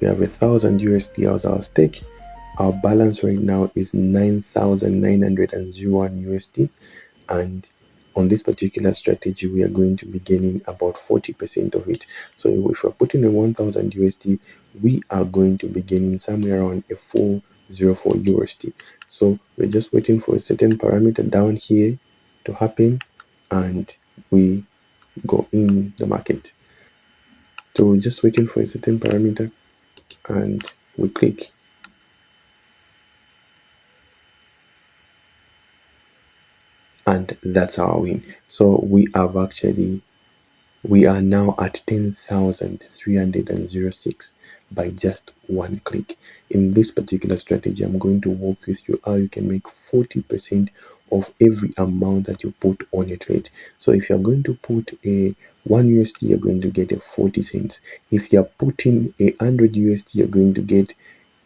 We have 1,000 USD as our stake. Our balance right now is 9,901 USD, and on this particular strategy we are going to be gaining about 40% of it. So if we're putting in 1,000 USD, we are going to be gaining somewhere around a 404 USD. So we're just waiting for a certain parameter down here to happen, and we go in the market. So we're just waiting for a certain parameter and we click. And that's our win. So we are now at 10,306 by just one click. In this particular strategy, I'm going to walk with you how you can make 40% of every amount that you put on a trade. So if you're going to put a 1 USD, you're going to get a 40 cents. If you're putting a 100 USD, you're going to get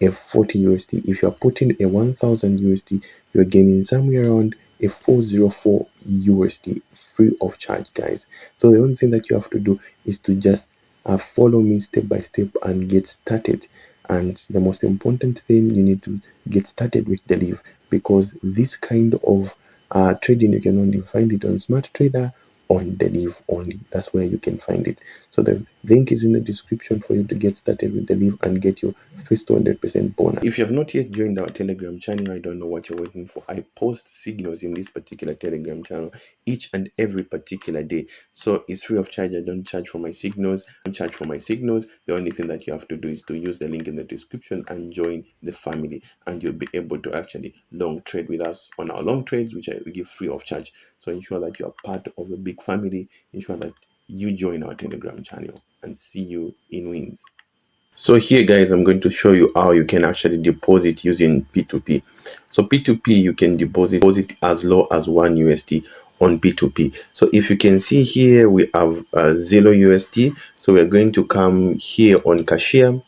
a 40 USD. If you're putting a 1,000 USD, you're getting somewhere around a 404 USD free of charge, guys. So the only thing that you have to do is to just follow me step by step and get started. And the most important thing, you need to get started with Deriv, because this kind of trading, you can only find it on SmartTrader, on Deriv only. That's where you can find it. So the link is in the description for you to get started with Deriv and get your first 200% bonus. If you have not yet joined our Telegram channel, I don't know what you're waiting for. I post signals in this particular Telegram channel each and every particular day. So it's free of charge. I don't charge for my signals. The only thing that you have to do is to use the link in the description and join the family, and you'll be able to actually long trade with us on our long trades, which I give free of charge. So ensure that you are part of a big family. Ensure that you join our Telegram channel, and see you in wins. So here, guys, I'm going to show you how you can actually deposit using P2P. So P2P, you can deposit as low as 1 USD on P2P. So if you can see here, we have 0 USD. So we are going to come here on cashier.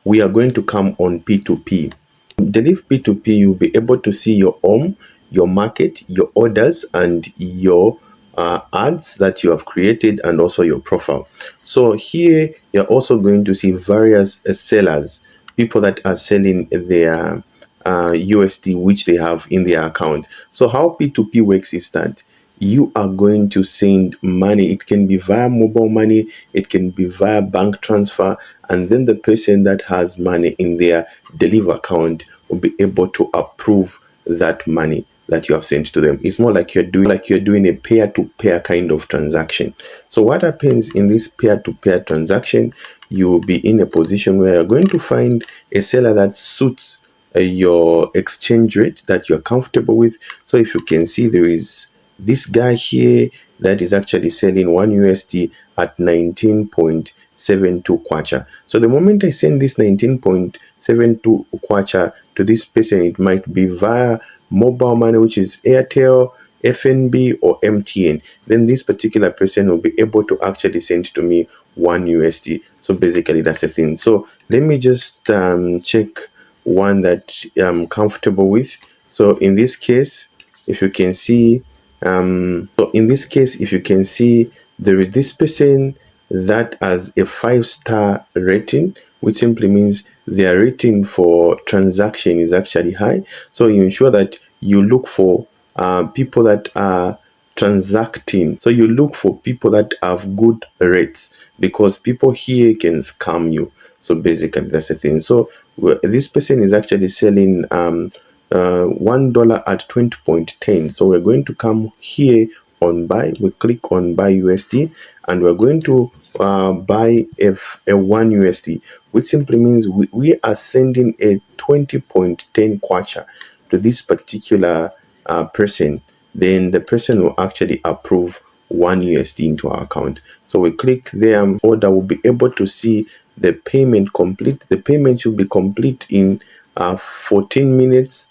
We are going to come on P2P. Deriv P2P, you'll be able to see your home, your market, your orders, and your ads that you have created, and also your profile. So here you're also going to see various sellers, people that are selling their USD which they have in their account. So how P2P works is that you are going to send money. It can be via mobile money, it can be via bank transfer, and then the person that has money in their Deriv account will be able to approve that money that you have sent to them. It's more like you're doing a peer-to-peer kind of transaction. So what happens in this peer-to-peer transaction, you will be in a position where you're going to find a seller that suits your exchange rate that you're comfortable with. So if you can see, there is this guy here that is actually selling 1 USD at 19.72 kwacha. So the moment I send this 19.72 kwacha to this person, it might be via mobile money, which is Airtel, FNB, or MTN. Then this particular person will be able to actually send to me 1 USD. So basically that's the thing. So let me just check one that I'm comfortable with. So in this case, if you can see, there is this person that has a 5-star rating, which simply means their rating for transaction is actually high. So you ensure that you look for people that are transacting. So you look for people that have good rates, because people here can scam you. So basically that's the thing. So this person is actually selling $1 at 20.10. So we're going to come here on buy. We click on buy USD, and we're going to buy a 1 USD, which simply means we are sending a 20.10 kwacha to this particular person. Then the person will actually approve 1 USD into our account. So we click there, order will be able to see the payment complete. The payment should be complete in 14 minutes.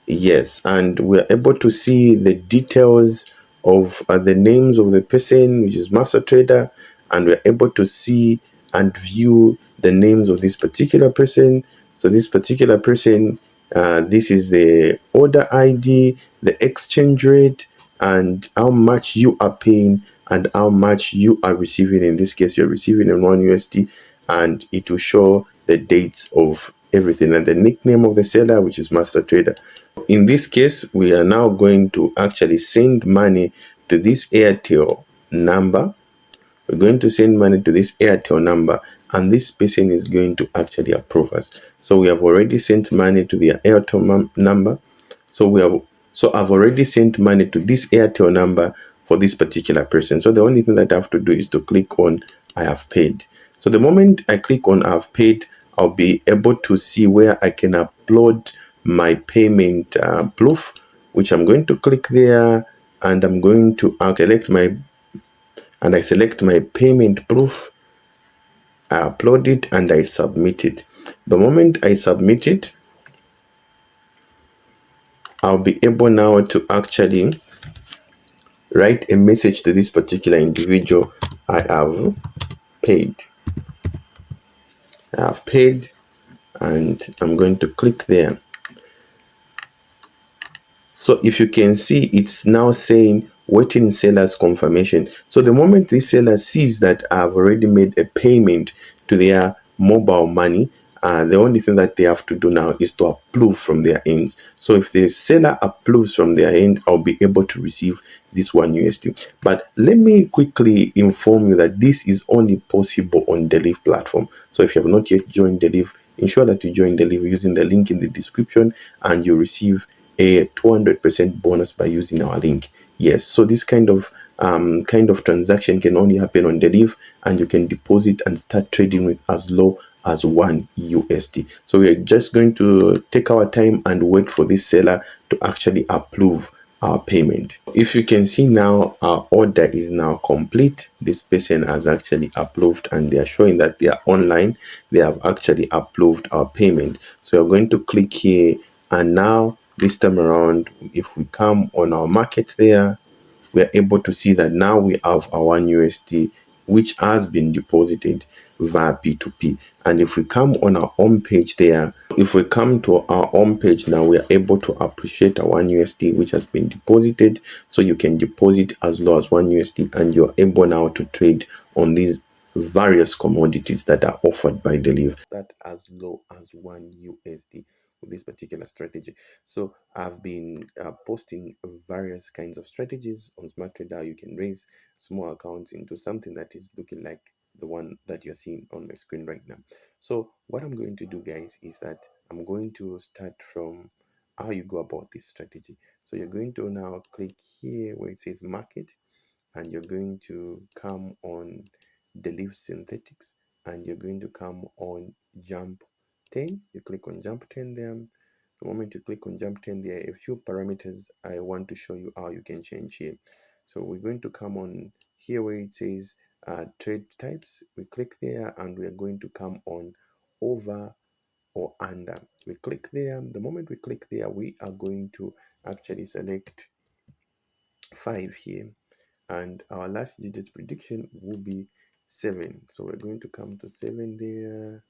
Yes, and we're able to see the details of the names of the person, which is master trader, and we're able to see and view the names of this particular person. So this particular person, this is the order ID, the exchange rate, and how much you are paying and how much you are receiving. In this case, you're receiving in 1 USD, and it will show the dates of everything, and the nickname of the seller, which is SmartTrader. In this case, we are now going to actually send money to this Airtel number. We're going to send money to this Airtel number, and this person is going to actually approve us. So we have already sent money to the Airtel number. So I've already sent money to this Airtel number for this particular person. So the only thing that I have to do is to click on I have paid. So the moment I click on I have paid, I'll be able to see where I can upload my payment proof, which I'm going to click there, and I'm going to select my payment proof. I upload it and I submit it. The moment I submit it, I'll be able now to actually write a message to this particular individual. I have paid. I have paid, and I'm going to click there. So if you can see, it's now saying waiting seller's confirmation. So the moment this seller sees that I've already made a payment to their mobile money, the only thing that they have to do now is to approve from their ends. So if the seller approves from their end, I'll be able to receive this $1. But let me quickly inform you that this is only possible on Deriv platform. So if you have not yet joined Deriv, ensure that you join Deriv using the link in the description, and you receive a 200% bonus by using our link. Yes, so this kind of transaction can only happen on Deriv, and you can deposit and start trading with as low as $1. So we are just going to take our time and wait for this seller to actually approve our payment. If you can see now, our order is now complete. This person has actually approved, and they are showing that they are online. They have actually approved our payment. So we're going to click here, and now this time around, if we come on our market there, we are able to see that now we have our $1 which has been deposited via P2P. And if we come on our home page there, if we come to our home page now, we are able to appreciate our $1 which has been deposited. So you can deposit as low as $1, and you're able now to trade on these various commodities that are offered by Deriv. That as low as $1 with this particular strategy. So I've been posting various kinds of strategies on SmartTrader. You can raise small accounts into something that is looking like the one that you're seeing on my screen right now. So what I'm going to do, guys, is that I'm going to start from how you go about this strategy. So you're going to now click here where it says market, and you're going to come on Deriv synthetics, and you're going to come on jump 10. You click on jump 10 there. The moment you click on jump 10, there are a few parameters I want to show you how you can change here. So we're going to come on here where it says trade types. We click there, and we are going to come on over or under. We click there. The moment we click there, we are going to actually select 5 here, and our last digit prediction will be 7. So we're going to come to 7 there.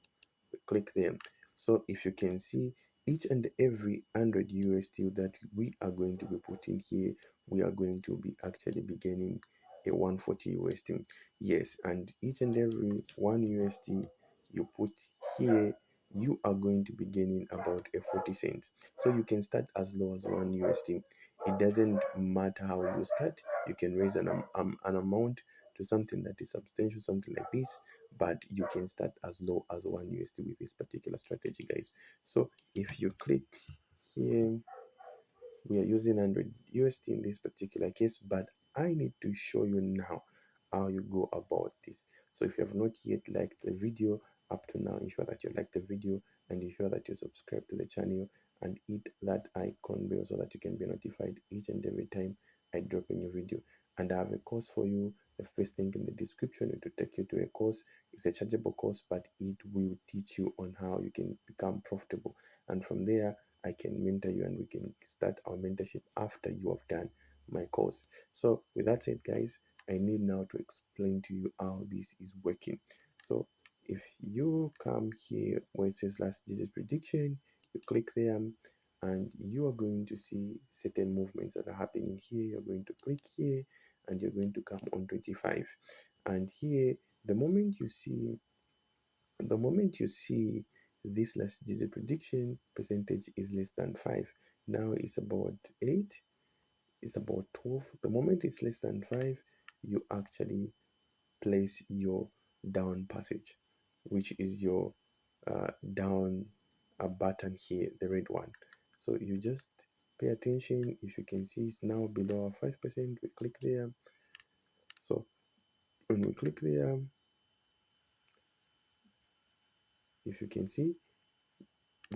We click there. So if you can see, each and every $100 that we are going to be putting here, we are going to be actually beginning a $140. Yes, and each and every $1 you put here, you are going to be gaining about a 40 cents. So you can start as low as $1. It doesn't matter how you start. You can raise an amount to something that is substantial, something like this, but you can start as low as $1 with this particular strategy, guys. So if you click here, we are using $100 in this particular case, but I need to show you now how you go about this. So if you have not yet liked the video up to now, ensure that you like the video, and ensure that you subscribe to the channel and hit that icon bell so that you can be notified each and every time I drop a new video. And I have a course for you. The first link in the description will take you to a course. It's a chargeable course, but it will teach you on how you can become profitable. And from there, I can mentor you, and we can start our mentorship after you have done my course. So with that said, guys, I need now to explain to you how this is working. So if you come here where it says last digit prediction, you click there, and you are going to see certain movements that are happening here. You're going to click here, and you're going to come on 25. And here, the moment you see The moment you see this last digit prediction percentage is less than 5, now it's about 8, it's about 12. The moment it's less than 5, you actually place your down passage, which is your down button here, the red one. So you just pay attention. If you can see, it's now below 5%. We click there. So when we click there, if you can see,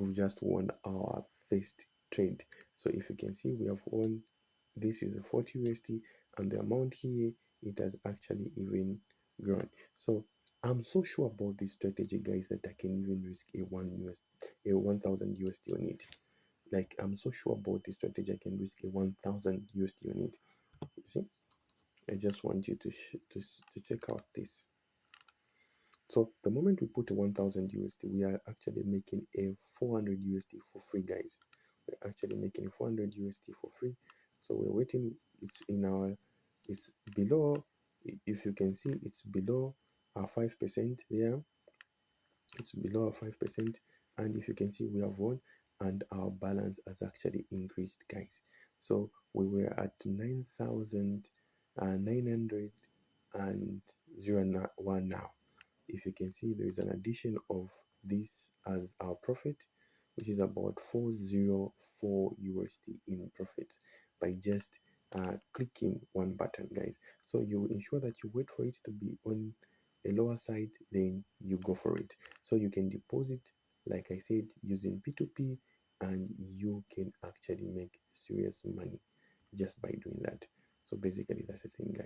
we've just won our first trade. So if you can see, we have won. This is a 40 USD, and the amount here, it has actually even grown. So I'm so sure about this strategy, guys, that I can even risk a 1,000 USD on it. Like, I'm so sure about this strategy, I can risk a 1,000 USD on it. You see, I just want you to check out this. So the moment we put a 1,000 USD, we are actually making a 400 USD for free, guys. We're actually making a 400 USD for free. So we're waiting. It's below. If you can see, it's below our 5% there. It's below our 5%. And if you can see, we have won, and our balance has actually increased, guys. So we were at 9,900 and 01 now. If you can see, there is an addition of this as our profit, which is about 404 USD in profits by just clicking one button, guys. So you ensure that you wait for it to be on a lower side, then you go for it. So you can deposit, like I said, using P2P, and you can actually make serious money just by doing that. So basically, that's the thing, guys.